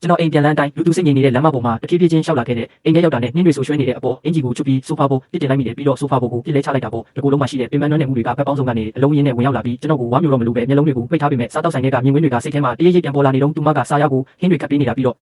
ကျွန်တော်အိမ်ပြန်လန်းတိုင်းလူသူစိတ်ငြိမ်နေတဲ့လမ်းမပေါ်မှာတဖြည်းဖြည်းချင်းရှောက်လာခဲ့တဲ့အိမ်ထဲရောက်တာနဲ့နှင်းတွေဆူရွှဲနေတဲ့အပေါ်အင်ဂျီကိုချွတ်ပြီးဆိုဖာပေါ်ပြစ်တင်လိုက်မိတယ်ပြီးတော့ဆိုဖာပေါ်ကိုပြစ်လဲချလိုက်တာပေါ့ဒီကိုလုံးမှာရှိတဲ့ပင်ပန်းနွမ်းနယ်မှုတွေကဘက်ပေါင်းစုံကနေအလုံးရင်းနဲ့ဝင်ရောက်လာပြီးကျွန်တော်ကိုဝါမျိုးတော့မလို့ပဲမျက်လုံးတွေကိုပိတ်ထားပေမဲ့စားတောက်ဆိုင်တွေကမြင်ကွင်းတွေကစိတ်ထဲမှာတရိပ်ရိပ်ပြန်ပေါ်လာနေတော့သူမကစားရကိုဟင်းတွေခတ်ပေးနေတာပြီးတော့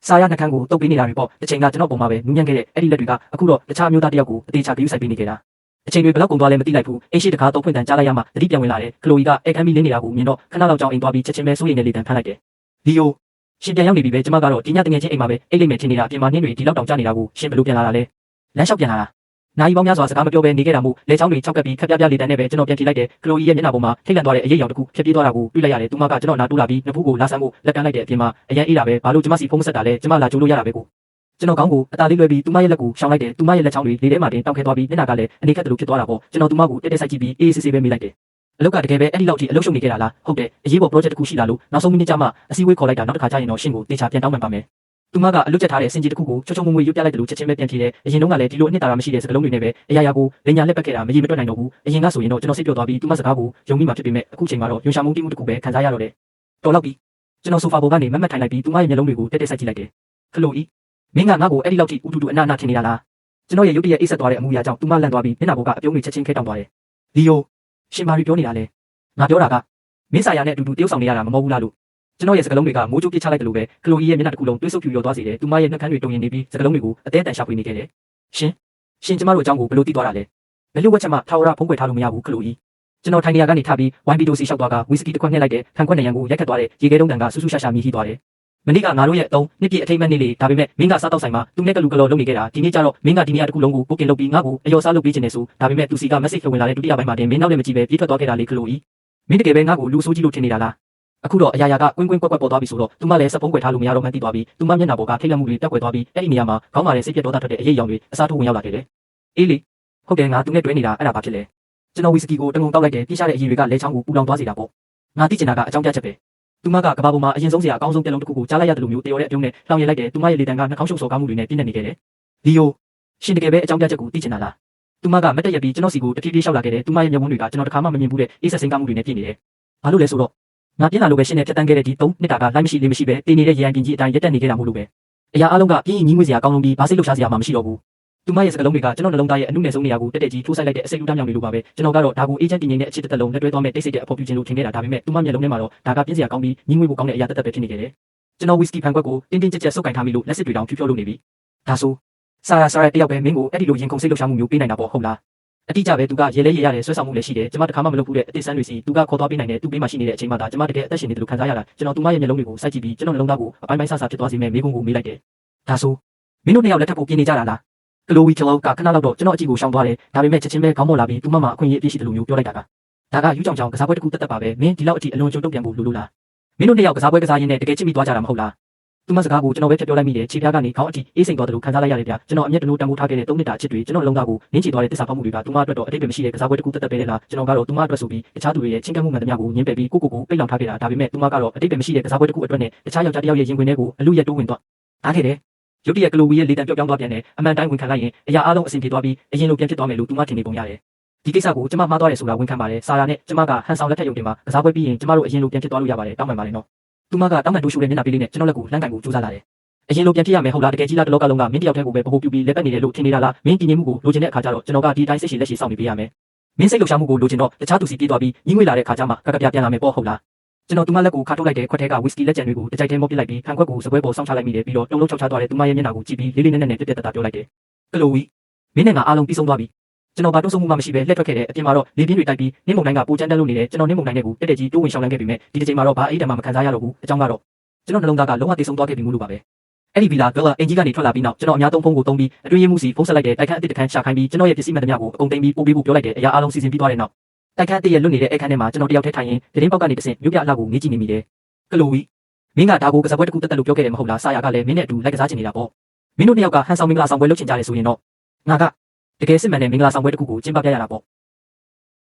စားရနှကန်းကိုတုပ်ပေးနေတာတွေပေါ့တစ်ချိန်ကကျွန်တော်ပုံမှာပဲနူးညံ့ခဲ့တဲ့အဲ့ဒီလက်တွေကအခုတော့တခြားမျိုးသားတယောက်ကိုအသေးချာဂရုစိုက်ပေးနေကြတာအချိန်တွေဘလောက်ကုန်သွားလဲမသိလိုက်ဘူးအိမ်ရှိတကားတော့ဖွင့်တန်ကြားလိုက်ရမှတတိပြန်ဝင်လာတယ်ခလိုအီကအိတ်ခမ်းပြီးလင်းနေတာကိုမြင်တော့ခဏလောက်ကြောင်အိမ်သွားပြီးချက်ချင်းပဲစိုးရိမ်နေလေတန်ဖမ်းလိုက်တယ်လီယိုရှင်ပြန်ရောက်နေပြီပဲကျမကတော့ဒီညတငယ်ချင်းအိမ်မှာပဲအိတ်လိမ့်မယ်ထင်နေတာပြင်မာနှင်းတွေဒီလောက်တောင်ကျနေတာကိုရှင်ဘယ်လိုပြန်လာတာလဲလမ်းလျှောက်ပြန်လာတာနိုင်ပေါင်းများစွာစကားမပြောဘဲနေခဲ့တာမို့လေချောင်းတွေခြောက်ကပ်ပြီးခက်ပြပြလေးတန်းနဲ့ပဲကျွန်တော်ပြန်ကြည့်လိုက်တယ်ခလိုအီရဲ့မျက်နှာပေါ်မှာထိတ်လန့်သွားတဲ့အရေးအယောင်တစ်ခုဖြစ်ပြေးသွားတာကိုတွေ့လိုက်ရတယ်သူမကကျွန်တော်နားတူးလာပြီးနှစ်ဖူးကိုလာဆန်းဖို့လက်ကမ်းလိုက်တဲ့အပြင်မှာအရင်အေးတာပဲဘာလို့ကျမစီဖုံးမဆက်တာလဲကျမလာကြိုးလို့ရတာပဲကိုကျွန်တော်ကောင်းကိုအသာလေးလွှဲပြီးသူမရဲ့လက်ကိုရှောင်လိုက်တယ်သူမရဲ့လက်ချောင်းတွေလေထဲမှာတင်တောက်ခဲသွားပြီးမျက်နှာကလည်းအနေခက်တယ်လို့ဖြစ်သွားတာပေါ့ကျွန်တော်သူမကိုတက်တက်ဆိုင်ကြည့်ပြီးအေးအေးဆေးဆေးပဲမိလိုက်တယ်အလုပ်ကတကယ်ပဲအဲ့ဒီလောက်ထိအလုပ်ရှုပ်နေခဲ့တာလားဟုတ်တယ်အရေးပေါ် project တစ်ခုရှိလာလို့နောက်ဆုံးမိနစ်ကြာမှအစည်းအဝေးခေါ်လိုက်တာနောက်တစ်ခါကျရင်တော့ရှင့်ကိုတေချာပြန်တောင်းပန်ပါမယ်သူမကအလွတ်ချက်ထားတဲ့စင်ကြီးတစ်ခုကိုချွတ်ချွတ်မွေ့မွေ့ရွတ်ပြလိုက်တယ်လို့ချက်ချင်းပဲပြန်ဖြေတယ်အရင်တုန်းကလည်းဒီလိုအနှစ်သာရမရှိတဲ့စကားလုံးတွေနဲ့ပဲအရာရာကိုလိညာလက်ပတ်ခဲ့တာမရေမတွက်နိုင်တော့ဘူးအရင်ကဆိုရင်တော့ကျွန်တော်စိတ်ပျော်သွားပြီးသူမစကားကိုယုံမိမှဖြစ်ပေမဲ့အခုချိန်မှာတော့ယွန်ရှာမှုတိမှုတစ်ခုပဲခံစားရတော့တယ်တော်လောက်ပြီကျွန်တော်ဆိုဖာပေါ်ကနေမတ်မတ်ထိုင်လိုက်ပြီးသူမရဲ့မျက်လုံးတွေကိုတက်တက်ဆိုင်ကြည့်လိုက်တယ်ခလိုအီမင်းကငါ့ကိုအဲ့ဒီလောက်ထိဥတူတူအနာနာထင်နေတာလားကျွန်တော်ရဲ့ရုပ်တရက်အိတ်ဆက်သွားတဲ့အမူအရာကြောင့်သူမလန့်သွားပြီးမျက်နှာပေါ်ကအပြုံးတွေချက်ချင်းခဲတောင်သွားတယ်လီယိုရှင်မာရီပြောနေတာလေငါပြောတာကမင်းစာရနဲ့အတူတူတယောက်ဆောင်နေရတာမမဟုတ်ဘူးလားလို့ကျွန်တော်ရဲ့စကားလုံးတွေကမိုးကြိုးပြစ်ချလိုက်တယ်လို့ပဲခလိုအီရဲ့မျက်နှာတစ်ခုလုံးတွေးဆုပ်ဖြူရောသွားစေတယ်သူမရဲ့နှက်ခမ်းတွေတုံရင်နေပြီးစကားလုံးတွေကိုအသေးအတန်ရှာဖွေနေခဲ့တယ်ရှင်ကျမတို့အကြောင်းကိုဘယ်လိုသိသွားတာလဲဘယ်လိုဝက်ချက်မှထာဝရဖုံးကွယ်ထားလို့မရဘူးခလိုအီကျွန်တော်ထိုင်နေရာကနေထပြီးဝိုင်းပီတိုစီလျှောက်သွားကဝီစကီတစ်ခွက်နှက်လိုက်တယ်ခံခွက်နေရန်ကိုရိုက်ခတ်သွားတယ်ရေခဲတုံးတန်ကဆူဆူရှာရှာမြည်ဟိသွားတယ်မနေ့ကငါတို့ရဲ့အတုံးနှစ်ပြည့်အထိမ်းအမှတ်နေ့လေးဒါပေမဲ့မင်းကစားတော့ဆိုင်မှာသူနဲ့ကလူကလောလုပ်နေခဲ့တာဒီနေ့ကျတော့မင်းကဒီနေ့အတကူလုံးကိုပုတ်ကင်လုပ်ပြီးငါ့ကိုအယောစားလုပ်ပေးခြင်းနဲ့ဆိုဒါပေမဲ့သူစီက message ဝင်လာတဲ့ဒုတိယပိုင်းမှာတင်မင်းနောက်လည်းမကြည့်ပဲပြေးထွက်သွားခဲ့တာလေခလိုအီမင်းတကယ်ပဲငါ့ကိုလူဆိုးကြီးလို့ထင်နေတာလားအခုတော့အရာရာကကွင်းကွင်းကွက်ကွက်ပေါ်သွားပြီဆိုတော့သူမလည်းစပုံးကွယ်ထားလို့မရတော့မှန်းသိသွားပြီသူမမျက်နှာပေါ်ကထိတ်လန့်မှုတွေတက်ကွယ်သွားပြီးအဲ့ဒီနေရာမှာခေါင်းမာတဲ့စိတ်ပြတ်ဒေါသထွက်တဲ့အရေးအယောင်တွေအစားထိုးဝင်ရောက်လာခဲ့တယ်အေးလေဟုတ်တယ်ငါသူနဲ့တွဲနေတာအဲ့ဒါဘာဖြစ်လဲကျွန်တော်ဝီစကီကိုတငုံတောက်လိုက်တယ်ပြစ်ရှာတဲ့အရည်တွေကလဲချောင်းကိုပူလောင်သွားစေတာပေါ့ငါသိချင်တာကအကြောင်းပြချက်ပဲသူမကကဘာပေါ်မှာအရင်ဆုံးစရာအကောင်းဆုံးပြက်လုံးတစ်ခုကိုကြားလိုက်ရတယ်လို့မျိုးတရော်တဲ့အပြုံးနဲ့လောင်ရလိုက်တယ်သူမရဲ့လေတံကနှာခေါင်းရှုပ်စော်ကားမှုတွေနဲ့ပြည့်နေနေခဲ့တယ်လီယိုရှင်တကယ်ပဲအကြောင်းပြချက်ကိုသိချင်တာလားသူမကမတ်တက်ရပြီးကျွန်တော်စီကိုတဖြည်းဖြည်းရှောက်လာခဲ့တယ်သူမရဲ့မျက်ဝန်းတွေကကျွန်တော်တခါမှမမြင်ဘူးတဲ့အေးဆက်စိမ်းကားမှုတွေနဲ့ပြည့်နေတယ်ဘာလို့လဲဆိုတော့ငါပြင်းလာလို့ပဲရှင်နဲ့ဖြတ်တန်းခဲ့တဲ့ဒီ3နှစ်တာကလိုက်မရှိလေးမရှိပဲတည်နေတဲ့ရေအိုင်ပင်ကြီးအတိုင်းရက်တက်နေခဲ့တာမို့လို့ပဲအရာအလုံးကပြင်းရင်ကြီးငွေစရာကောင်းလုံးပြီးဘာစိတ်လှုပ်ရှားစရာမှမရှိတော့ဘူးသူမရဲ့စကားလုံးတွေကကျွန်တော်နှလုံးသားရဲ့အနုနယ်ဆုံးနေရာကိုတက်တက်ကြီးထိုးဆိုင်လိုက်တဲ့အစိတ်လူတမ်းမြောင်တွေလိုပါပဲကျွန်တော်ကတော့ဒါကိုအေဂျင့်တင်နေတဲ့အခြေတက်လုံးလက်တွဲသွားမဲ့တိတ်ဆိတ်တဲ့အဖော်ပြခြင်းလို့ထင်ခဲ့တာဒါပေမဲ့သူမမျက်လုံးထဲမှာတော့ဒါကပြင်းစရာကောင်းပြီးညီငွေဖို့ကောင်းတဲ့အရာတက်တက်ပဲဖြစ်နေခဲ့တယ်ကျွန်တော်ဝီစကီဖန်ခွက်ကိုတင်းတင်းကြပ်ကြပ်စုပ်ကင်ထားမိလို့လက်စစ်တွေတောင်ဖြူဖြောလို့နေပြီဒါဆိုဆာရာတယောက်ပဲမင်းကိုအဲ့ဒီလိုရင်ခုန်စိတ်လှုပ်ရှားမှုမျိုးပေးနိုင်တာပေါ့ဟုတ်လားအတိအကျပဲသူကရေလဲရေရတယ်ဆွဲဆောင်မှုလည်းရှိတယ်ကျွန်မတခါမှမလုပ်ဘူးတဲ့အတိတ်ဆန်းတွေစီသူကခေါ်သွားပေးနိုင်တယ်သူ့ဘေးမှာရှိနေတဲ့အချိန်မှဒါကျွန်မတကယ်အသက်ရှင်နေတယ်လို့ခံစားရတာကျွန်တော်သူမရဲ့မျက်လုံးတွေကိုစိုက်ကြည့်ပြီးကျွန်တော်နှလုံးသားကိုအပိုင်းပိုင်းဆဆဖြစ်သွားစေမဲ့မိကုန်းကိုမေးလိုက်တယ်ဒါဆိုမင်းတို့နှစ်ယောက်လက်ထပ်ဖို့ပြင်နေကြတာလားကလိုဝီကလောကခဏလောက်တော့ကျွန်တော်အကြည့်ကိုရှောင်သွားတယ်ဒါပေမဲ့ချက်ချင်းပဲခေါင်းပေါ်လာပြီးသူမမှာအခွင့်အရေးအပြည့်ရှိတယ်လို့မျိုးပြောလိုက်တာကဒါကယူကြောင်ကြောင်ကစားပွဲတစ်ခုတက်တက်ပါပဲမင်းဒီလောက်အထိအလွန်ကြုံတုံ့ပြန်ဖို့လိုလို့လားမင်းတို့နှစ်ယောက်ကစားပွဲကစားရင်းနဲ့တကယ်ချစ်မိသွားကြတာမဟုတ်လားသူမစကားကိုကျွန်တော်ပဲဖြတ်ပြောလိုက်မိတယ်ခြေပြားကနေခေါင်းအထိအေးစိမ်သွားတယ်လို့ခံစားလိုက်ရတယ်ဗျကျွန်တော်အမျက်တနိုးတန်ဖိုးထားခဲ့တဲ့3နှစ်တာအချစ်တွေကျွန်တော်လုံးသားကိုနင်းချသွားတဲ့တစ္ဆာဖောက်မှုတွေကသူမအတွက်တော့အတိတ်ပဲမရှိတဲ့ကစားပွဲတစ်ခုတက်တက်ပဲလေလားကျွန်တော်ကတော့သူမအတွက်ဆိုပြီးတခြားသူတွေရဲ့ချင်းကပ်မှုမှန်သမျှကိုညှင်းပယ်ပြီးကိုပိတ်လောင်ထားခဲ့တာဒါပေမဲ့သူမကတော့အတိတ်ပဲမရှိတဲ့ကစားပွဲတစ်ခုအတွက်နဲ့တခြားယောက်ျားတစ်ယောက်ရဲ့ရင်ခွင်ထဲကိုအလူရက်တိုးဝင်သွားအားခဲ့တယ်ရုတ်တရက်ကလိုဝီရဲ့လေတံပြော့ပြောင်းသွားပြန်တယ်အမှန်တိုင်းဝန်ခံလိုက်ရင်အရာအလုံးအဆင်ပြေသွားပြီးအရင်လိုပြန်ဖြစ်သွားမယ်လို့သူမထင်နေပုံရတယ်ဒီကိစ္စကိုကျမမှားသွားတယ်ဆိုတာဝန်ခံပါတယ်ဆာရာနဲ့ကျမကဟန်ဆောင်လက်ထက်ရုံတင်မှာကစားပွဲပြီးရင်ကျမတို့အရင်လိုပြန်ဖြစ်သွားလို့ရပါတယ်တောင်းပန်ပါတယ်နော်သူမကတောင်းပန်တိုးရှူတဲ့မျက်နှာပေးလေးနဲ့ကျွန်တော်လက်ကိုလှမ်းကန်ကိုကြိုးစားလာတယ်အရင်လိုပြန်ဖြစ်ရမယ်ဟုတ်လားတကယ်ကြီးလားတလောကလုံးကမင်းတယောက်တည်းကိုပဲပပိုးပြူပြီးလက်ပတ်နေတယ်လို့ထင်နေတာလားမင်းကြည်ငြိမ်မှုကိုလိုချင်တဲ့အခါကျတော့ကျွန်တော်ကဒီတိုင်းစိတ်ရှိလက်ရှိစောင့်နေပေးရမယ်မင်းစိတ်လှုပ်ရှားမှုကိုလိုချင်တော့တခြားသူစီပြေးသွားပြီးညီငွေလာတဲ့အခါကျမှကကပြပြန်လာမယ်ပေါ့ဟုတ်လားကျွန်တော်သူမလက်ကိုခါထုတ်လိုက်တဲ့ခွက်ထဲကဝီစကီလက်ကျန်တွေကိုတကြိုက်တည်းမော့ပစ်လိုက်ပြီးခံခွက်ကိုစပွဲပေါ်ဆောင်းချလိုက်မိတယ်ပြီးတော့တုံလုံးချောက်ချသွားတဲ့သူမရဲ့မျက်နှာကိုကြည့်ပြီးလေးလေးနက်နက်နဲ့ပြက်ပြက်တတပြောလိုက်တယ်ကလိုဝီမင်းနဲ့ငါအားလုံးပြီးဆုံးသွားပြီကျွန်တော်ဘာတွန်းဆုံမှုမှမရှိပဲလှည့်ထွက်ခဲ့တဲ့အပြင်မှာတော့လေပြင်းတွေတိုက်ပြီးနင်းမုန်တိုင်းကပိုချမ်းတက်လို့နေတယ်ကျွန်တော်နင်းမုန်တိုင်းနဲ့ကိုတက်တက်ကြီးတိုးဝင်ရှောင်းလန်းခဲ့ပြီမဲ့ဒီတစ်ချိန်မှာတော့ဘာအိတ်တံမှမခံစားရတော့ဘူးအကြောင်းကတော့ကျွန်တော်နှလုံးသားကလုံးဝတိတ်ဆုံးသွားခဲ့ပြီမို့လို့ပါပဲအဲ့ဒီဗီလာကအင်ဂျီကနေထွက်လာပြီးနောက်ကျွန်တော်အများသုံးဖုန်းကိုသုံးပြီးအတွင်းရေးမှုစီဖုန်းဆက်လိုက်တဲ့တိုက်ခန်းအစ်စ်တခန်းရှာခိုင်းပြီးကျွန်တော်ရဲ့ပစ္စည်းမှန်သမျှကိုအကုန်သိမ်းပြီးပို့ပေးဖို့ပြောလိုက်တဲ့အရာအလုံးစီစဉ်ပြီးသွားတဲ့နောက်တိုက်ခန်းတည့်ရဲ့လွတ်နေတဲ့အခန်းထဲမှာကျွန်တော်တယောက်တည်းထိုင်ရင်တရင်ပေါက်ကနေတဆင့်မြို့ပြအလှကိုငေးကြည့်နေမိတယ်ကလိုဝီမင်းကဒါကိုကစားပွဲတစ်ခုတက်တက်လို့ပြောခဲ့တယ်မဟုတ်လားဆာယာကလည်းမင်းနဲ့အတူလိုက်ကစားချင်နေတာပေါ့မင်းတို့နှစ်ယောက်ကဟန်ဆောင်မင်္ဂလာဆောင်ပွဲလုပ်ချင်ကြတယ်ဆိုရင်တော့ငါကတကယ်စစ်မှန်တဲ့မင်္ဂလာဆောင်ပွဲတစ်ခုကိုကျင်းပပြရတာပေါ့